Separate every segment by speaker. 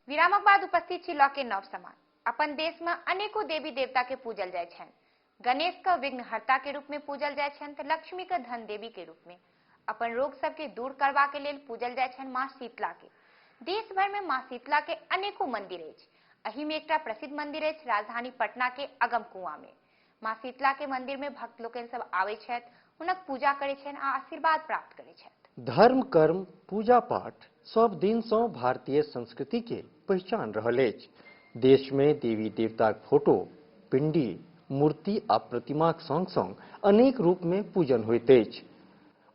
Speaker 1: विरामक बाद उपस्थित छी लॉ के नव समान। अपन देश में अनेकों देवी देवता के पूजल जाय छन। गणेश का विघ्नहर्ता के रूप में पूजल जाय छन तो लक्ष्मी का धन देवी के रूप में अपन रोग सबके दूर करवा के लेल पूजल जाय छन मां शीतला के। देश भर में मां शीतला के अनेकों मंदिर अछि। अही में एकटा प्रसिद्ध मंदिर अछि राजधानी पटना के अगम कुआं में। मां शीतला के मंदिर में भक्त लोकनि सब आवे छथि, हुनक पूजा करे छथि आ आशीर्वाद प्राप्त करे छथि।
Speaker 2: धर्म कर्म पूजा पाठ सब दिन से भारतीय संस्कृति के पहचान रहल अछि। देश में देवी देवता फोटो, पिंडी, मूर्ति आ प्रतिमाक संग संग अनेक रूप में पूजन होइत अछि।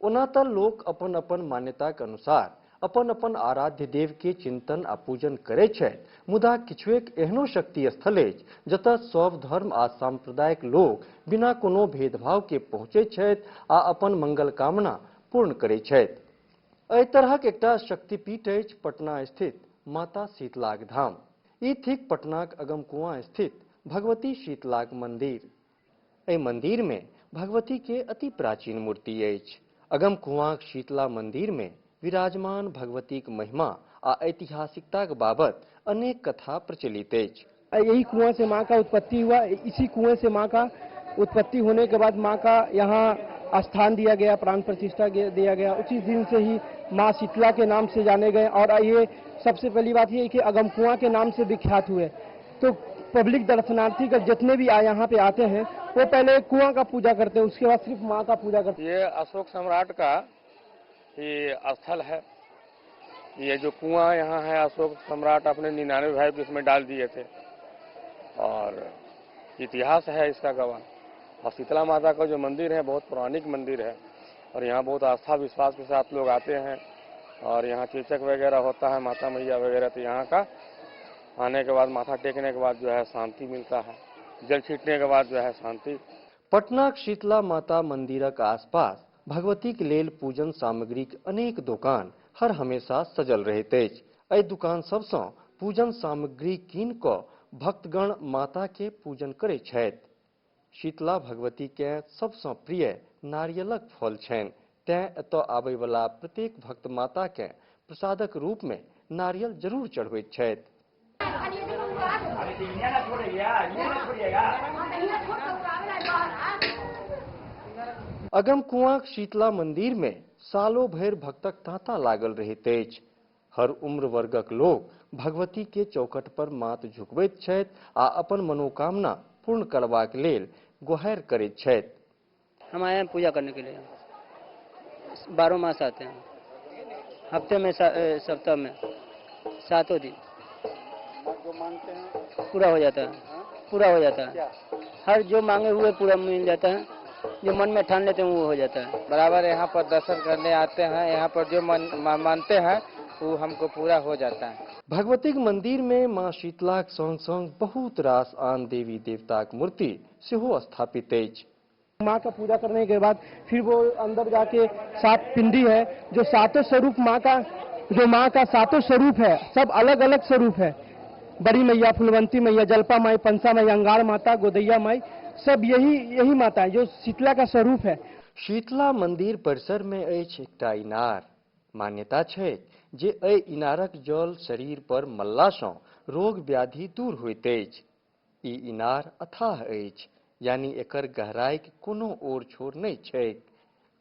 Speaker 2: ओना तऽ लोक अपन अपन मान्यताक अनुसार अपन अपन आराध्य देव के चिंतन आ पूजन करे छथि, मुदा किछुएक एहनो शक्ति स्थल अछि जतऽ सब धर्म आ सांप्रदायिक लोक बिना कोनो भेदभाव के पहुँचे छथि आ अपन मंगल कामना पूर्ण करे छथि। एहि तरहक एकटा शक्तिपीठ अछि पटना स्थित माता शीतलाक धाम। ई थिक पटनाक अगम कुआं स्थित भगवती शीतलाक मंदिर। एहि मंदिर में भगवती के अति प्राचीन मूर्ति अछि। अगम कुआं शीतला मंदिर में विराजमान भगवतीक महिमा आ ऐतिहासिकताक बाबत अनेक कथा प्रचलित अछि।
Speaker 3: यही कुआं से मां का उत्पत्ति हुआ। इसी कुएं से मां का उत्पत्ति होने के बाद मां का यहाँ स्थान दिया गया, प्राण प्रतिष्ठा दिया गया। उसी दिन से ही मां शीतला के नाम से जाने गए। और ये सबसे पहली बात ये है कि अगम कुआं के नाम से विख्यात हुए। तो पब्लिक दर्शनार्थी का जितने भी यहाँ पे आते हैं वो पहले कुआं का पूजा करते हैं, उसके बाद सिर्फ मां का पूजा करते हैं।
Speaker 4: ये अशोक सम्राट का ये स्थल है। ये जो कुआं यहाँ है अशोक सम्राट अपने 99 भाई को इसमें डाल दिए थे और इतिहास है इसका गवाह। और शीतला माता का जो मंदिर है बहुत पौराणिक मंदिर है और यहाँ बहुत आस्था विश्वास के साथ लोग आते हैं और यहाँ चेचक वगैरह होता है, माता मैया वगैरह। तो यहाँ का आने के बाद माथा टेकने के बाद जो है शांति मिलता है, जल छीटने के बाद जो है शांति।
Speaker 2: पटना शीतला माता मंदिरक आसपास भगवती के लेल पूजन सामग्री के अनेक दुकान हर हमेशा सजल रहैत अछि। एहि दुकान सबसँ पूजन सामग्री कीन कऽ भक्तगण माता के पूजन करे छथि। शीतला भगवती के सबसँ प्रिय नारियलक फल छनि, तें एतऽ आबय वाला प्रत्येक भक्त माता के प्रसादक रूप में नारियल जरूर चढ़बैत छथि। अगम कुआं शीतला मंदिर में सालों भर भक्तक तांता लागल रहैत अछि। हर उम्र वर्गक लोग भगवती के चौखट पर माथ झुकबैत छथि आ अपन मनोकामना पूर्ण करबाक लेल गुहार करैत छथि।
Speaker 5: हम आए हैं पूजा करने के लिए। 12 मास आते हैं, हफ्ते में सप्ताह में 7 दिन। जो मांगते हैं पूरा हो जाता है, पूरा हो जाता है। हर जो मांगे हुए पूरा मिल जाता है, जो मन में ठान लेते हैं वो हो जाता है।
Speaker 6: बराबर यहाँ पर दर्शन करने आते हैं, यहाँ पर जो मानते हैं वो हमको पूरा हो जाता है।
Speaker 2: भगवतीक मंदिर में मां शीतलाक संग संग बहुत रास आन देवी देवताक मूर्ति सेहो स्थापित अछि।
Speaker 3: मां का पूजा करने के बाद फिर वो अंदर जाके 7 पिंडी है, जो सातों स्वरूप मां का, जो मां का सातों स्वरूप है, सब अलग अलग स्वरूप है। बड़ी मैया, फुलवंती मैया, जलपा माई, पंसा माई, अंगार माता, गोदैया माई, सब यही माता है जो शीतला का स्वरूप है।
Speaker 2: शीतला मंदिर परिसर में अछि एकटा इनार। मान्यता छै जे एहि इनारक जल शरीर पर मल्ला सँ रोग व्याधि दूर होइत अछि। ई इनार अथाह अछि, यानी एकर गहराई के कोनो ओर छोर नहीं छैक।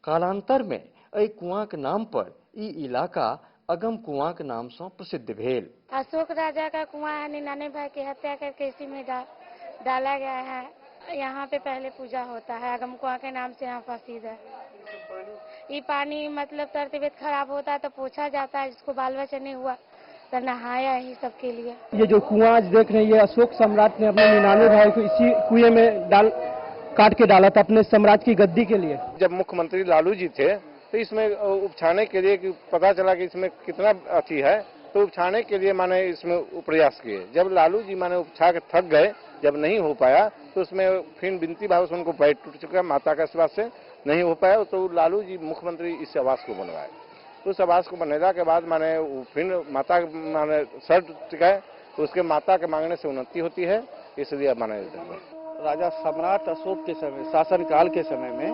Speaker 2: कालांतर में एहि कुआंक नाम पर ई इलाका अगम कुआं के नाम से प्रसिद्ध भेल।
Speaker 7: अशोक राजा का कुआं है, 99 भाई की हत्या करके इसी में डाला गया है। यहाँ पे पहले पूजा होता है, अगम कुआं के नाम से यहाँ प्रसिद्ध है। ये पानी मतलब तबीयत खराब होता है तो पूछा जाता है, जिसको बाल बच्चा नहीं हुआ तो नहाया ही सबके लिए।
Speaker 3: ये जो कुआं आज देख रहे हैं, ये अशोक सम्राट ने अपने 99 भाई को इसी कुएं में काट के डाला था अपने साम्राज्य की गद्दी के लिए।
Speaker 4: जब मुख्यमंत्री लालू जी थे तो इसमें उपछाने के लिए पता चला कि इसमें कितना अच्छी है, तो उपछाने के लिए माने इसमें प्रयास किए। जब लालू जी माने उपछा के थक गए, जब नहीं हो पाया तो उसमें फिर बिनती भाव से उनको पैर टूट चुका, माता का आशीर्वाद से नहीं हो पाया, तो लालू जी मुख्यमंत्री इस आवास को बनवाए। तो उस आवास को बनने के बाद माने फिर माता माने सर टिकाए, तो उसके माता के मांगने से उन्नति होती है, इसलिए माने
Speaker 5: राजा सम्राट अशोक के समय, शासनकाल के समय में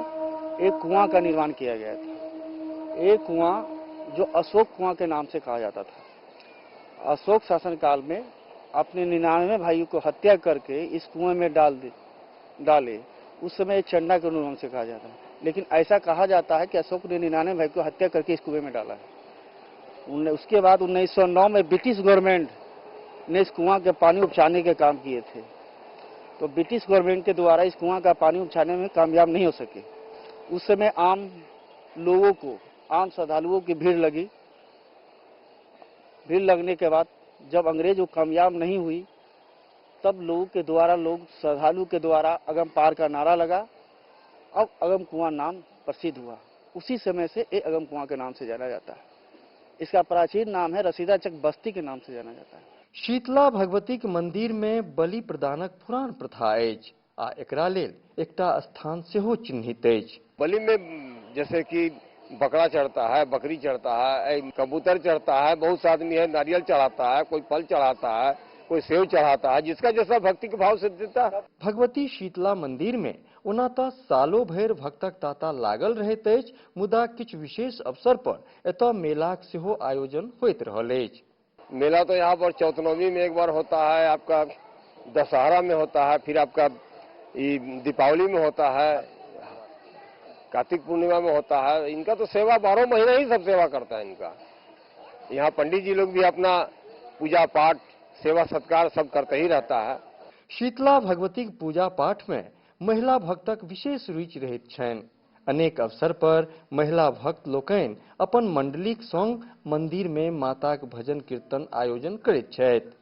Speaker 5: एक कुआं का निर्माण किया गया था। एक कुआं जो अशोक कुआं के नाम से कहा जाता था।
Speaker 8: अशोक शासनकाल में अपने 99 भाइयों को हत्या करके इस कुएं में डाले। उस समय एक चंडा के अनुवंश से कहा जाता है, लेकिन ऐसा कहा जाता है कि अशोक ने 99 भाई को हत्या करके इस कुएं में डाला है। उसके बाद 1909 में ब्रिटिश गवर्नमेंट ने इस कुआं के पानी उपचाने के काम किए थे, तो ब्रिटिश गवर्नमेंट के द्वारा इस कुआं का पानी उपचाने में कामयाब नहीं हो सके। उस समय आम लोगों को, आम श्रद्धालुओं की भीड़ लगी। भीड़ लगने के बाद जब अंग्रेज वो कामयाब नहीं हुई, तब श्रद्धालु के द्वारा अगम पार का नारा लगा। अब अगम कुआं नाम प्रसिद्ध हुआ। उसी समय से ये अगम कुआं के नाम से जाना जाता है। इसका प्राचीन नाम है रसीदा चक बस्ती के नाम से जाना जाता है।
Speaker 2: शीतला भगवती के मंदिर में बलि प्रदानक पुरान प्रथा अछि आ एकरा लेल एकटा स्थान सेहो चिन्हित अछि।
Speaker 9: बलि में जैसे कि बकरा चढ़ता है, बकरी चढ़ता है, कबूतर चढ़ता है, बहुत सा आदमी है नारियल चढ़ाता है, कोई फल चढ़ाता है, कोई सेव चढ़ाता है, जिसका जैसा भक्ति के भाव से देता है।
Speaker 2: भगवती शीतला मंदिर में ओना तऽ सालो भरि भक्तक तांता लागल रहैत अछि, मुदा किछु विशेष अवसर पर एतऽ मेलाक सेहो आयोजन होइत रहल अछि।
Speaker 9: मेला तो यहाँ पर चौथनौमी में एक बार होता है, आपका दशहरा में होता है, फिर आपका दीपावली में होता है, कार्तिक पूर्णिमा में होता है। इनका तो सेवा 12 महीने ही सब सेवा करता है इनका। यहाँ पंडित जी लोग भी अपना पूजा पाठ, सेवा सत्कार सब करते ही रहता है।
Speaker 2: शीतला भगवती के पूजा पाठ में महिला भक्तक विशेष रुचि रहैत छनि। अनेक अवसर पर महिला भक्त लोकनि अपन मंडलीक संग मंदिर में माताक भजन कीर्तन आयोजन करैत छथि।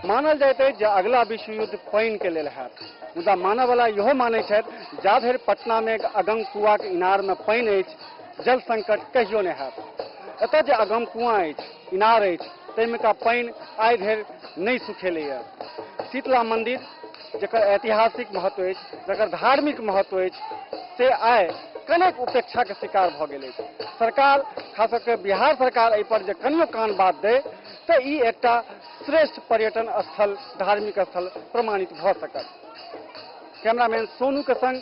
Speaker 8: मानल जाइत अछि जे अगला विश्व युद्ध पानि के लेल हैत, मुदा मानय वाला इहो मानै छथि जा धरि पटना में अगम कुआं के इनार में पानि अछि, जल संकट कहियो नहीं हैत। एतऽ जे अगम कुआं अछि, इनार अछि, ताहिमे का पानि आइ धरि नहीं सुखेलैया। शीतला मंदिर जकर ऐतिहासिक महत्व अछि, जकर धार्मिक महत्व अछि, से आइ कनेक उपेक्षा के शिकार भऽ गेल अछि। सरकार, खास करके बिहार सरकार एहि पर जे कनियो कान बात दे तऽ ई एकटा श्रेष्ठ पर्यटन स्थल, धार्मिक स्थल प्रमाणित भऽ सकत। कैमरामैन सोनू के संग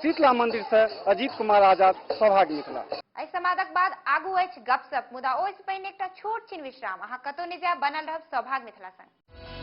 Speaker 8: शीतला मंदिर से अजीत कुमार आजाद, सौभाग्य मिथिला।
Speaker 1: एहि संवादक बाद आगू अछि गपशप, मुदा ओहिसँ पहिने एकटा छोट छिन विश्राम। अहाँ कतौ नहि जायब, बनल रहब सौभाग्य मिथिला संग।